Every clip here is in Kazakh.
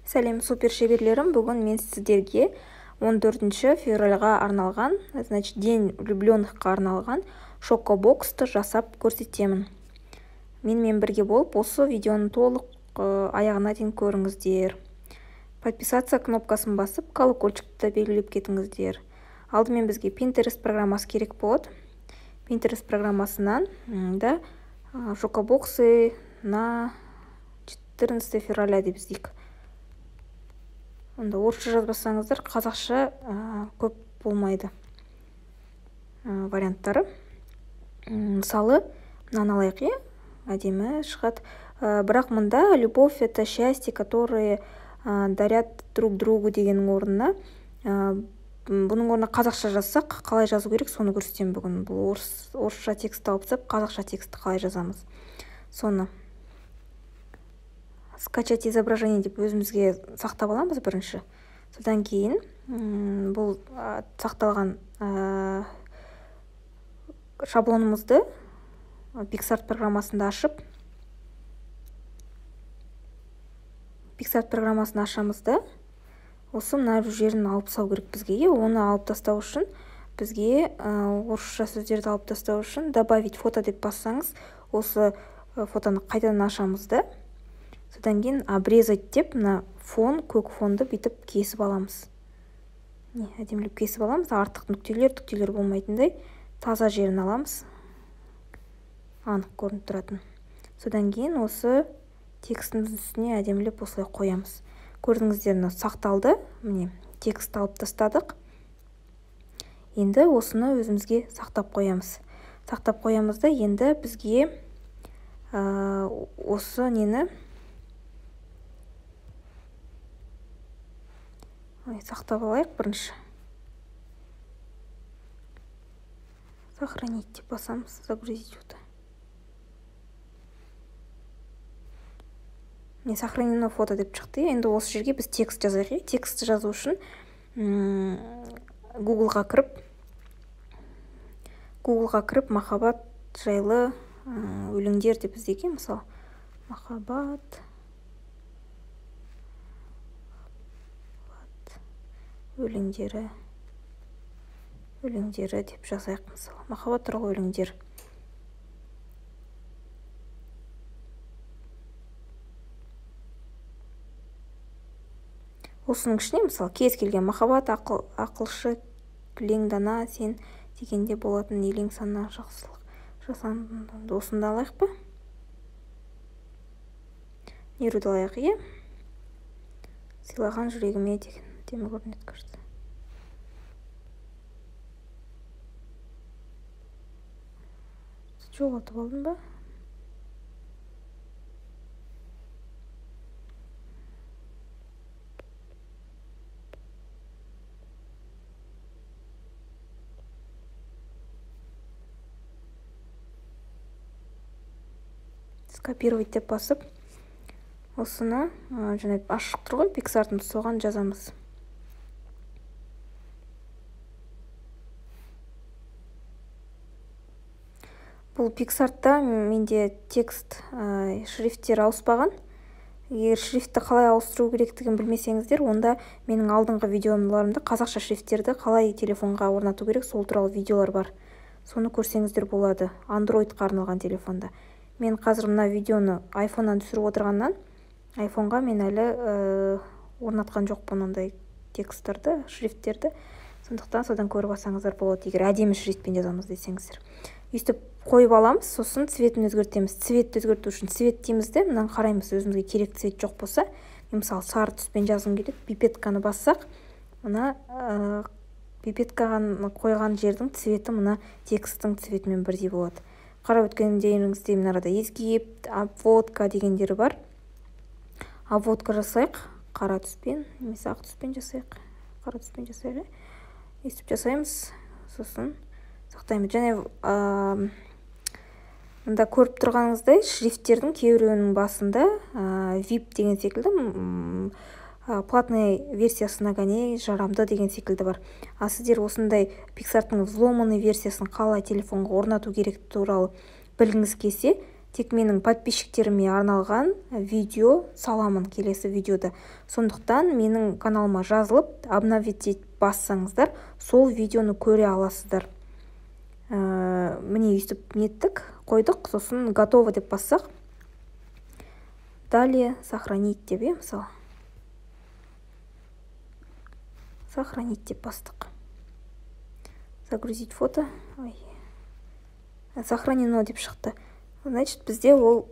Сәлем супер шеберлерім, бүгін мен сіздерге 14 февральға арналған, День влюбленныхқа арналған шокобоксты жасап көрсетемін. Менімен бірге болып, осы видеоны толық аяғына дейін көріңіздер. Подписаться кнопкасын басып, колокольчикті белгілеп кетіңіздер. Алдымен бізге Pinterest программасы керек болады. Pinterest программасынан да шокобоксы на 14 февраля деп іздейік. Онда орысша жазбасаңыздар, қазақша көп болмайды варианттары. Мысалы, мынаны алайық, әдемі шығады. Бірақ мұнда любовь — это счастье, которые дарят друг другу дегеннің орнына, бұның орнына қазақша жазсақ, қалай жазу керек, соны көрсетемін бүгін. Бұл орысша текст алып тастап, қазақша текстті қалай жазамыз. Соны скачать изображение деп өзімізге сақтап аламыз бірінші. Содан кейін бұл сақталған шаблонымызды PicsArt программасында ашып, PicsArt программасын ашамызда, осы мына жерін алып тастау керек бізге. Оны алып тастау үшін бізге орысша сөздерді алып тастау үшін добавить фото деп бассаңыз, осы фотоны қайтадан ашамызда. Содан кейін обрезать деп, мына фон, көк фонды бүйтіп кесіп аламыз. Әдемілеп кесіп аламыз. Артық нүктелер болмайтындай таза жерін аламыз. Анық көрініп тұратын. Содан кейін осы текстің үстіне әдемілеп осылай қоямыз. Көрдіңіздер, сақталды. Міне, текст алып тастадық. Енді осыны өзімізге сақтап қоямыз. Сақтап қоямыз да, енді бізге осы нені сақтап алайық бірінші. Сохранить деп басамыз, загрузить өті. Не сохранено фото деп шықты. Енді осы жерге біз текст жазайық. Текстті жазу үшін Google-ға кіріп, махаббат жайлы өлеңдер деп іздейік. Мысалы, махаббат өлеңдері деп жазайық. Мысалы, махаббат туралы өлеңдер. Осының ішіне, мысалы, кез келген махаббат ақылшы, кілең дана, сен дегенде болатын елең сана жақсылық жасанды. Осында алайық па? Неруді алайық, сыйлаған жүрегіме деген тема көрінеді, кажется. Жоғалтып алдым ба? Скопировать деп басып, осыны жаңа ашық тұр ғой, PicsArt-ын соған жазамыз. Бұл PicsArt-та менде текст шрифттер ауыспаған. Егер шрифтті қалай ауыстыру керектігін білмесеңіздер, онда менің алдыңғы видеоларымда қазақша шрифттерді қалай телефонға орнату керек, сол туралы видеолар бар. Соны көрсеңіздер болады, Android-қа арналған телефонда. Мен қазір мына видеоны iPhone-нан түсіріп отырғаннан, iPhone-ға мен әлі орнатқан жоқпын ондай тексттерді, шрифттерді. Сондықтан содан көріп алсаңыздар болады, егер әдемі шрифтпен жазамыз десеңіздер. Өйстіп қойып аламыз, сосын цветін өзгертеміз. Цветті өзгерту үшін цвет деймізді, мынаны қараймыз, өзімізге керек цвет жоқ болса. Мысалы, сары түспен жазғым келеді, пипетканы бассақ, мына пипеткаға қойған жердің цветі мына тексттің цветімен бірдей болады. Қарап өткендеріңізде мына арада езгиіп, обводка дегендері бар. Обводка жасайық, қара түспен, немесе ақ түспен жасайық. Қара түспен жасайық. Өйстіп жасаймыз, сосын сақтаймыз. Және мұнда көріп тұрғаныңыздай шрифттердің кейбіреуінің басында VIP деген секілді, платный версиясына ғана жарамды деген секілді бар. А сіздер осындай PicsArt-тың взломанный версиясын қалай телефонға орнату керек туралы білгіңіз келсе, тек менің подписчиктеріме арналған видео саламын келесі видеода. Сондықтан менің каналыма жазылып, обновить бассаңыздар, сол видеоны көре аласыздар. Міне өйстіп неттік, қойдық, сосын готово деп бассақ. Далее сохранить деп, мысалы. Сохранить деп бастық. Загрузить фото. Сохранено деп шықты. Значит, бізде ол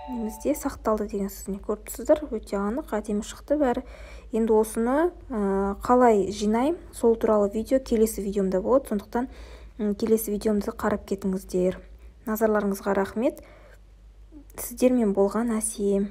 немізде сақталды деген сізіне көріп тұрсыздар. Өте анық, әдемі шықты бәрі. Енді осыны қалай жинайым, сол туралы видео келесі видеомда болады. Сондықтан келесі видеомды қарап кетіңіздер. Назарларыңызға рахмет. Сіздермен болған Әсем.